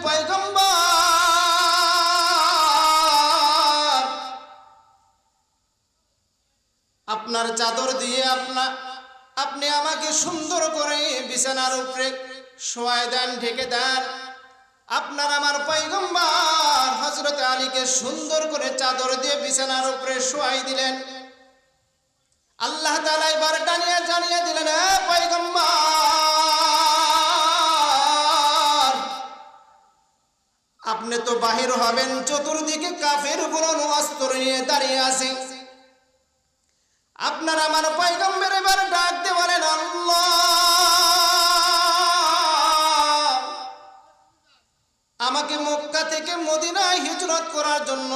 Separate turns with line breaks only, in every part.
পয়গম্বর, আপনার চাদর দিয়ে আপনি আমাকে সুন্দর করে বিছানার উপরে শোয়ায় দেন, ঢেকে দেন। আপনার আমার পয়গম্বর হযরত আলীকে সুন্দর করে চাদর দিয়ে বিছানার উপরে শোয়াই দিলেন। আল্লাহ তাআলা এবার জানিয়ে দিলেন, হে পয়গম্বর, আপনি তো বাহির হবেন, চতুর্দিকে কাফেরগুলো অস্ত্র নিয়ে দাঁড়িয়ে আছে। আপনার আমার পয়গম্বর এবার ডাক দিয়ে বলেন, আল্লাহ, আমাকে মক্কা থেকে মদিনায় হিজরত করার জন্য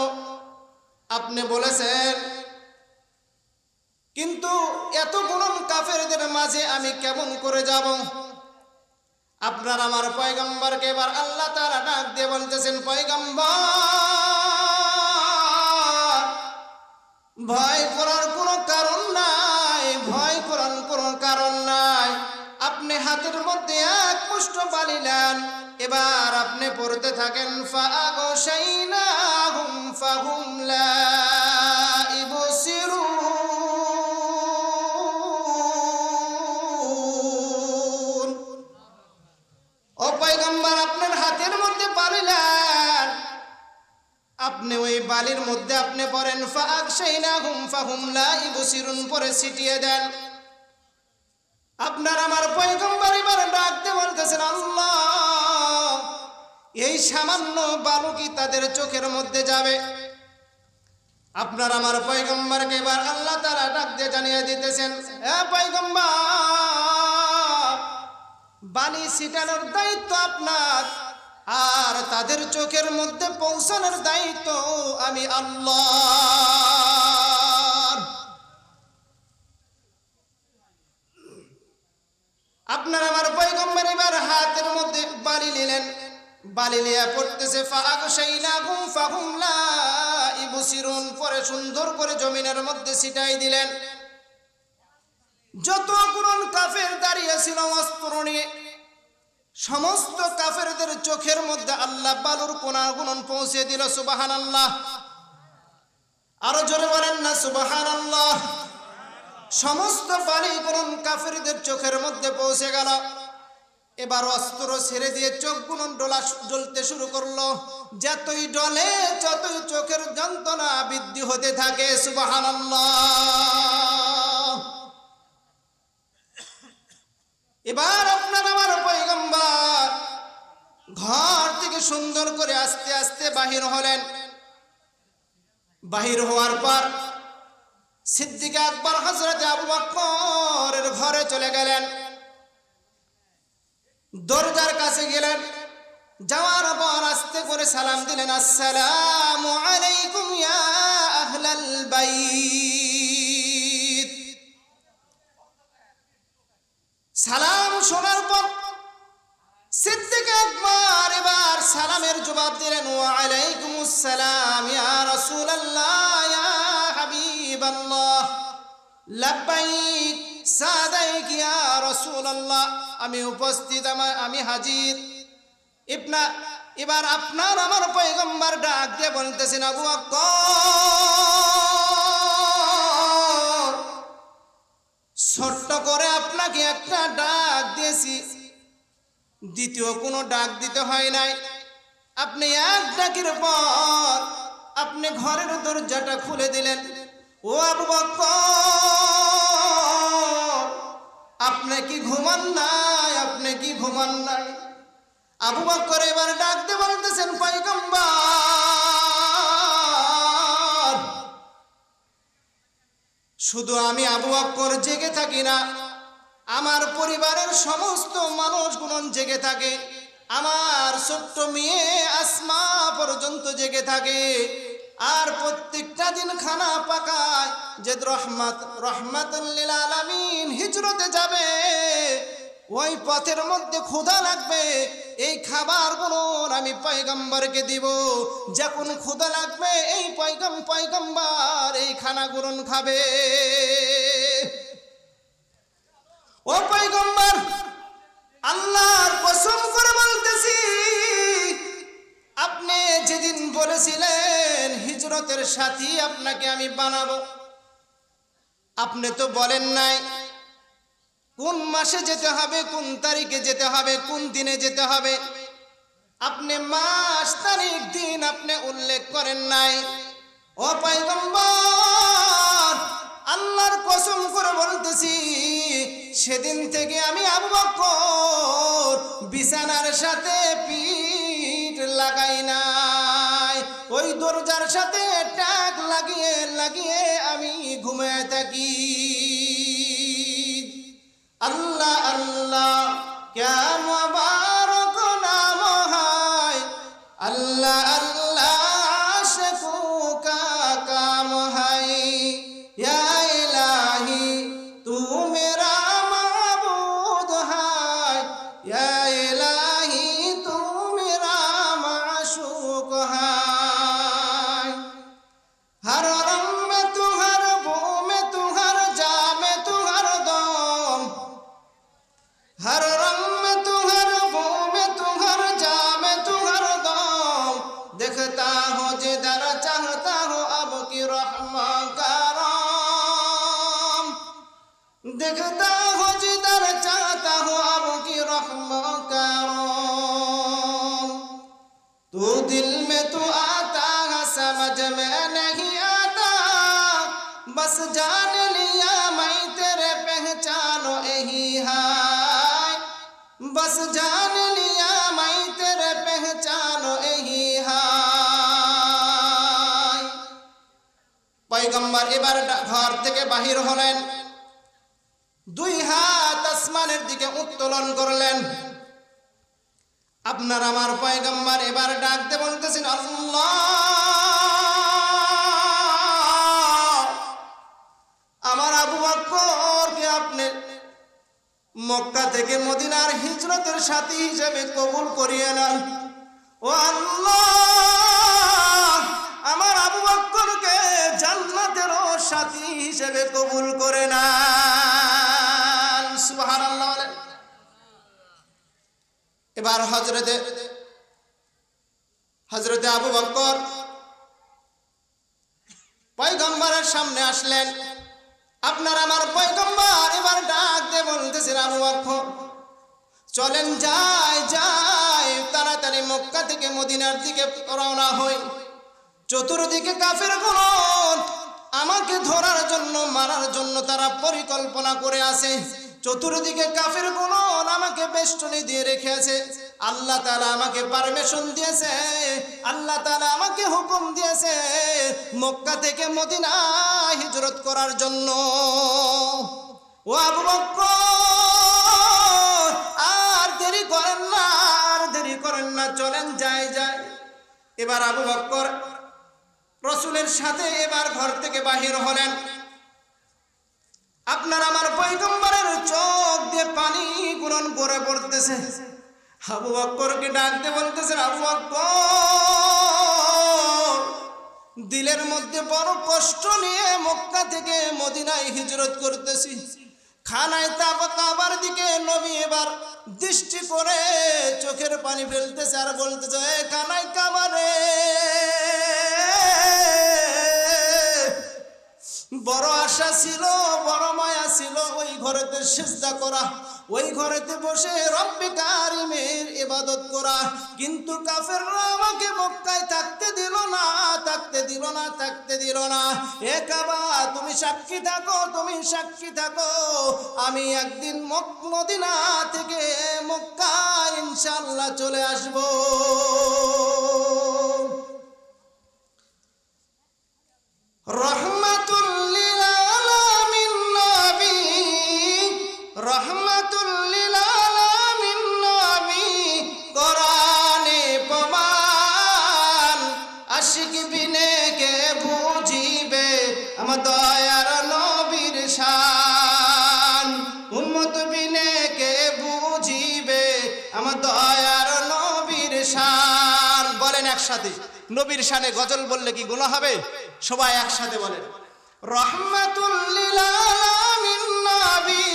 আপনি বলেছেন, কিন্তু এতগুলো কাফেরদের মাঝে আমি কেমন করে যাব? আপনার আমার পয়গম্বরকে এবার আল্লাহ তাআলা ডাক দিয়ে বলতেছেন, পয়গম্বর, ভয় করার কোনো কারণ নাই, ভয় করার কোনো কারণ নাই। আপনি হাতের মধ্যে এক মুষ্ঠ বালি নেন, এবার আপনি পড়তে থাকেন, ফাআগশাইনাহুম ফাহুম লা ইবসিরুন। ও পয়গম্বর, আপনার হাতের মধ্যে বালি নেন, আপনি ওই বালির মধ্যে আপনি পড়েন, ফাআগশাইনাহুম ফাহুম লা ইবসিরুন, পরে ছিটিয়ে দেন। আপনার আমার পয়গম্বর এবার ডাকতে বলতেছেন, আল্লাহ, এই সামান্য বালু কি তাদের চোখের মধ্যে যাবে? আপনার আমার পয়গম্বরকে এবার আল্লাহ তাআলা ডাক দিয়ে জানিয়ে দিতেছেন, হে পয়গম্বর, বালি ছিটানোর দায়িত্ব আপনার, আর তাদের চোখের মধ্যে পৌঁছানোর দায়িত্ব আমি আল্লাহ। আপনার আমার পয়গম্বর এবার হাতের মধ্যে বালি নিলেন, বালি নিয়ে পড়তেছে, ফাআগশাইনাহুম ফাহুম লা ইবসিরুন, পরে সুন্দর করে জমিনের মধ্যে ছিটাই দিলেন। যতগুলো কাফের দাঁড়িয়ে ছিল অস্ত্র নিয়ে, সমস্ত কাফেরদের চোখের মধ্যে আল্লাহ বালুর কোনাগুলো পৌঁছে দিল। সুবহানাল্লাহ, আরো জোরে বলেন না সুবহানাল্লাহ। সমস্ত বালিগুলো কাফেরদের চোখের মধ্যে পৌঁছে গেল। এবার অস্ত্র ছেড়ে দিয়ে চোখগুলো জ্বলতে শুরু করলো। যতই ডলে ততই চোখের যন্ত্রণা বৃদ্ধি হতে থাকে। সুবহানাল্লাহ। এবার আপনার আমার পয়গম্বর ঘর থেকে সুন্দর করে আস্তে আস্তে বাহির হলেন। বাহির হওয়ার পর সিদ্দিক আকবর হযরত আবু বকরের ঘরে চলে গেলেন। দরজার কাছে গেলেন, যাওয়ার পর আস্তে করে সালাম দিলেন, আসসালামু আলাইকুম ইয়া আহলাল বাইত। সালাম শোনার পর সিদ্দিক আকবর এবার সালামের জবাব দিলেন, ওয়া আলাইকুমুস সালাম ইয়া রাসূলুল্লাহ ইয়া হাবিবাল্লাহ, লাব্বাইক সাদাইক ইয়া রাসূলুল্লাহ। আমি উপস্থিত, আমি হাজির। এবার আপনার আমার পয়গম্বর ডাক দিয়ে বলতেছেন, আবু বকর, ছোট্ট করে আপনাকে একটা ডাক দিয়েছি, দ্বিতীয় কোনো ডাক দিতে হয় নাই। আপনি এক ডাকের পর আপনি ঘরের দরজাটা খুলে দিলেন। ও আবু বকর, আপনি কি ঘুমান নাই? আপনি কি ঘুমান নাই? আবু বকর এবার ডাক দিয়ে বলতেছেন, পয়গম্বর, শুধু আমি আবু বকর জেগে থাকি না, আমার পরিবারের সমস্ত মানুষগুলো জেগে থাকে, আমার ছোট্ট মেয়ে আসমা পর্যন্ত জেগে থাকে। আর প্রত্যেকটা দিন খানা পাকায়, যে রহমাতুল লিল আলামিন হিজরতে যাবে, ওই পথের মধ্যে ক্ষুধা লাগবে, এই খাবারগুলো আমি পয়গম্বরকে দিব। যখন ক্ষুধা লাগবে এই পয়গম্বর এই খানাগুলো খাবে। ও পয়গম্বর, আল্লাহর কসম করে বলতেছি, সাথী আপনাকে আমি বানাবো। আপনি তো বলেন নাই কোন মাসে যেতে হবে, কোন তারিখে যেতে হবে, কোন দিনে যেতে হবে। আপনি মাস তারিখ দিন আপনি উল্লেখ করেন নাই। ও পয়গম্বর, আল্লাহর কসম করে বলতেছি, সেদিন থেকে আমি আবু বকর বিছানার সাথে পিঠ লাগাই নাই, ওই দরজার সাথে টাক লাগিয়ে লাগিয়ে আমি ঘুমায় থাকি। আল্লাহ আল্লাহ ক্যা মুবারক নাম হায়, আল্লাহ আল্লাহ আশিকো কা কাম হায়, ইয়া ইলাহি তু মেরা মাবুদ হায়, ইয়া ইলাহি তু মেরা মাশুক হায়। हर रंग में तू, हर बू में तू, हर जा में तू, हर दम, हर रंग में तू, हर बू में तू, हर जा में तू, हर दम, देखता हो जिधर चाहता हो अब की रहमा करम, देखता हो जिधर चाहता हो अब की रहमा करम। तू दिल में तू आता है समझ में नहीं आता, बस जान लिया मैं तेरे पहचानो यही है, बस जान लिया मैं तेरे पहचानो यही है। পয়গম্বর এবার ঘর থেকে বাহির হলেন, দুই হাত আসমানের দিকে উত্তোলন করলেন। আপনার আমার পয়গম্বর এবার ডাকতে বলতেছেন, আল্লাহ, আমার আবু বকরকে আপনি মক্কা থেকে মদিনার হিজরতের সাথী হিসেবে কবুল করিয়ে নেন। ও আল্লাহ, আমার আবু বকরকে জান্নাতেরও সাথী হিসেবে কবুল করে নেন। সুবহানাল্লাহ বলেন। এবার হযরতে আবু বকর পয়গম্বরের সামনে আসলেন। আপনার আমার পয়গম্বর এবার ডাক দিয়ে বলতেছেন, আবু বকর চলেন, যাই যাই তাড়াতাড়ি মক্কা থেকে মদিনার দিকে রওনা হই। চতুর্দিকে কাফেরগণ আমাকে ধরার জন্য, মারার জন্য তারা পরিকল্পনা করে আছে। চতুর্দিকে কাফেরগণ আমাকে বেষ্টনী দিয়ে রেখে আছে। আল্লাহ তাআলা আমাকে পারমিশন দিয়েছে, আল্লাহ তাআলা আমাকে হুকুম দিয়েছে মক্কা থেকে মদিনা হিজরত করার জন্য। ও আবু বকর, আর দেরি করেন না, আর দেরি করেন না, চলেন যাই যাই। এবার আবু বকর রাসূলের সাথে এবার ঘর থেকে বাহির হলেন। আপনার আমার পয়গম্বরের চোখ দিয়ে পানি গুনন করে পড়তেছে। আবু বকরকে ডাকতে বলতেছেন, আবু বকর, দিলের মধ্যে বড় কষ্ট নিয়ে মক্কা থেকে মদিনায় হিজরত করতেছি। খানায় কাবার দিকে নবী এবার দৃষ্টি করে চোখের পানি ফেলতেছে আর বলতেছে, এ খানায় কাবারে, বড় আশা ছিল, বড় মায়া ছিল ওই ঘরেতে সিজদা করা, ওই ঘরেতে বসে রব্বে কারিমের ইবাদত করা, কিন্তু কাফেররা আমাকে মক্কায় থাকতে দিল না, থাকতে দিল না, থাকতে দিল না। এ কাবা, তুমি সাক্ষী থাকো, তুমি সাক্ষী থাকো, আমি একদিন মদিনা থেকে মক্কা ইনশাআল্লাহ চলে আসবো। রহমাতুল লিল আলামিন নবী, রহমাতুল লিল আলামিন নবী, কোরআনে প্রমাণ, আশিক বিনে কে বুঝিবে আমার দয়ার নবীর শান, উম্মত বিনে কে বুঝিবে আমার দয়ার নবীর শান। বলেন একসাথে, নবীর শানে গজল বললে কি গুনাহ হবে? সবাই একসাথে বলেন, রহমাতুল লিল আলামিন নবী,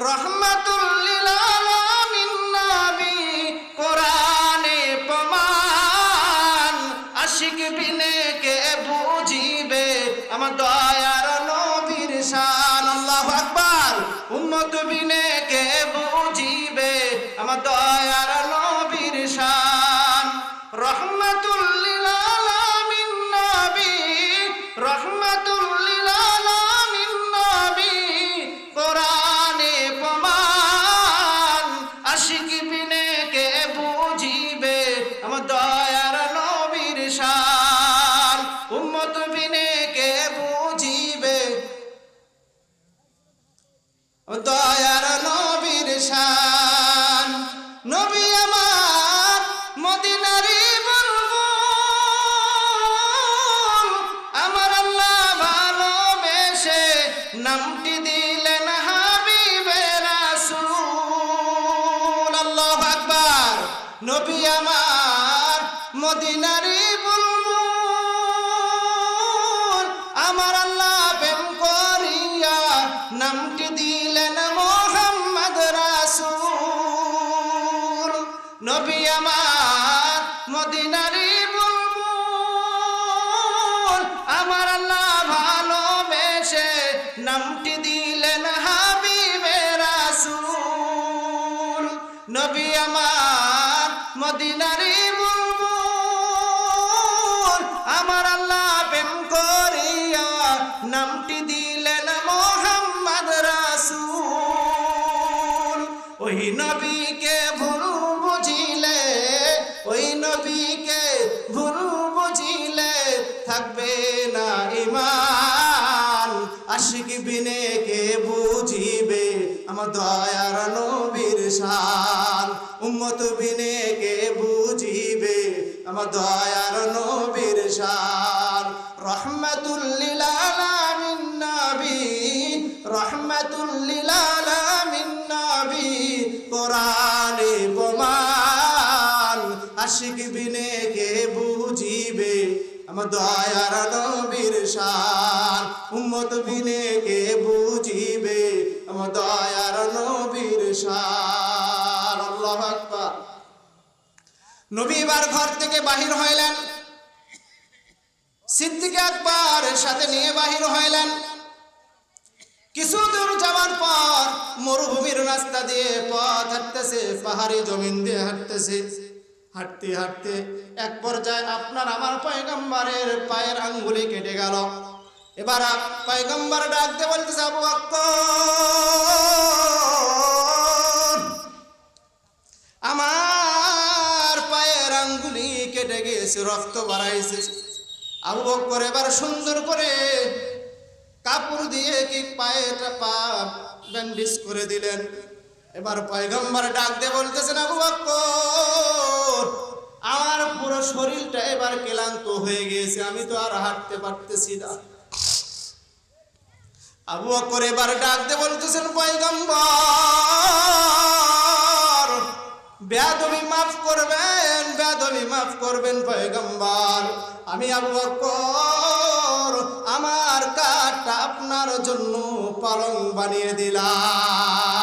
রহমাতুল লিল আলামিন নবী, কোরআনে প্রমাণ, আশিক বিনে কে বুঝিবে নামটি দিলেন হাবিবে রাসূল। আল্লাহু আকবার। নবী আমার মদিনারি বুলবুল, আমার আল্লাহ প্রেম করিয়া নামটি দিলেন মোহাম্মদ রাসূল। নবী আমার মদিনারি বুলবুল, আমার আল্লাহ ভালোবেসে নামটি দিলেন হাবিবে রাসূল। নবী আমার মদিনারি বুলবুল, আমার আল্লাহ প্রেম করিয়া নামটি দিলেন মোহাম্মদ রাসূল। ওই নবীকে ভুল বুঝিলে, ওই নবীকে ভুল বুঝিলে থাকবে না ঈমান। আশিক বিনে কে বুঝিবে আমার দয়ার নবীর শান। উম্মত বিনে কে বুঝিবে আমার দয়ার নবীর শান। রহমাতুল লিল আলামিন নবী, রহমাতুল লিল আলামিন নবী, কোরআনে প্রমাণ। আশিক বিনে কে বুঝিবে আমার দয়ার নবীর শান। উম্মত বিনে কে বুঝিবে আমার দয়ার নবীর শান। আল্লাহু আকবার। নবী এবার ঘর থেকে বাহির হইলেন, সিদ্দিক আকবর সাথে নিয়ে বাহির হইলেন। কিছু দূর যাওয়ার পর মরুভূমির রাস্তা দিয়ে পথ হাঁটতেছে, পাহাড়ি জমিন দিয়ে হাঁটতেছে। হাঁটতে হাঁটতে এক পর্যায়ে আপনার আমার পয়গম্বরের পায়ের আঙ্গুলি কেটে গেল। এবার পয়গম্বর ডাকতে বলতেছে, আবু বকর, আমার পায়ের আঙ্গুলি কেটে গিয়েছে, রক্ত বাড়াইছে। আবু বকর এবার সুন্দর করে কাপড় দিয়ে কি পায়েটা ব্যান্ডেজ করে দিলেন। এবার পয়গম্বর ডাক দিয়ে বলতেছেন, আবু বকর, আমার পুরো শরীরটা এবার ক্লান্ত হয়ে গিয়েছে, আমি তো আর হাঁটতে পারতেছি না। আবু বকর এবার ডাক দিয়ে বলতেছেন, পয়গম্বর, বেয়াদবি মাফ করবেন, বেয়াদবি মাফ করবেন পয়গম্বর। আমি আবু বকর আমার কাঠটা আপনার জন্য পালং বানিয়ে দিলাম।